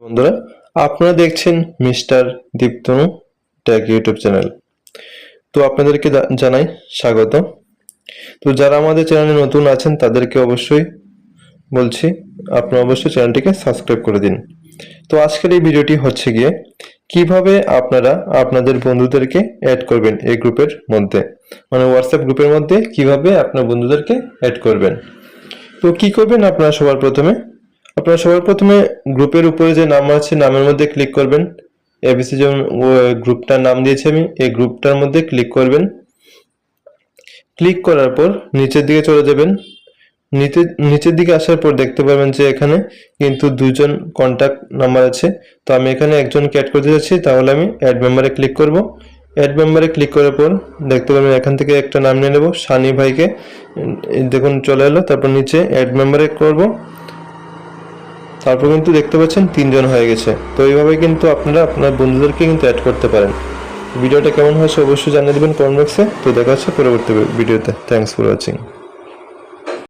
বন্ধুরা, আপনারা দেখছেন mister Diptanu take YouTube channel. তো আপনাদেরকে জানাই স্বাগত। তো যারা আমাদের চ্যানেলে নতুন আছেন তাদেরকে অবশ্যই বলছি আপনারা অবশ্যই চ্যানেলটিকে সাবস্ক্রাইব করে দিন। তো আজকের এই ভিডিওটি হচ্ছে গিয়ে কিভাবে আপনারা আপনাদের বন্ধুদেরকে অ্যাড করবেন এই গ্রুপের মধ্যে, মানে হোয়াটসঅ্যাপ গ্রুপের মধ্যে কিভাবে আপনার বন্ধুদেরকে অ্যাড করবেন। তো কি করবেন, আপনারা সবার প্রথমে গ্রুপের উপরে যে নাম আছে নামের মধ্যে ক্লিক করবেন। এবিসি যেমন গ্রুপটার নাম দিয়েছি আমি, এই গ্রুপটার মধ্যে ক্লিক করবেন। ক্লিক করার পর নিচের দিকে চলে যাবেন। নিচের দিকে আসার পর দেখতে পাবেন যে এখানে কিন্তু দুজন কন্ট্যাক্ট নাম্বার আছে। তো আমি এখানে একজনকে অ্যাড করতে যাচ্ছি, তাহলে আমি অ্যাড মেম্বারে ক্লিক করব। অ্যাড মেম্বারে ক্লিক করার পর দেখতে পাবেন এখান থেকে একটা নাম নিয়ে নেব, সানি ভাইকে। দেখুন চলে এলো। তারপর নিচে অ্যাড মেম্বারে করব, তারপর কিন্তু দেখতে পাচ্ছেন 3 জন হয়ে গেছে। তো এইভাবে কিন্তু আপনারা আপনার বন্ধুদেরকে কিন্তু অ্যাড করতে পারেন। ভিডিওটা কেমন হয়েছে অবশ্যই জানিয়ে দেবেন কমেন্ট বক্সে। তো দেখা হচ্ছে পরবর্তী ভিডিওতে। Thanks for watching.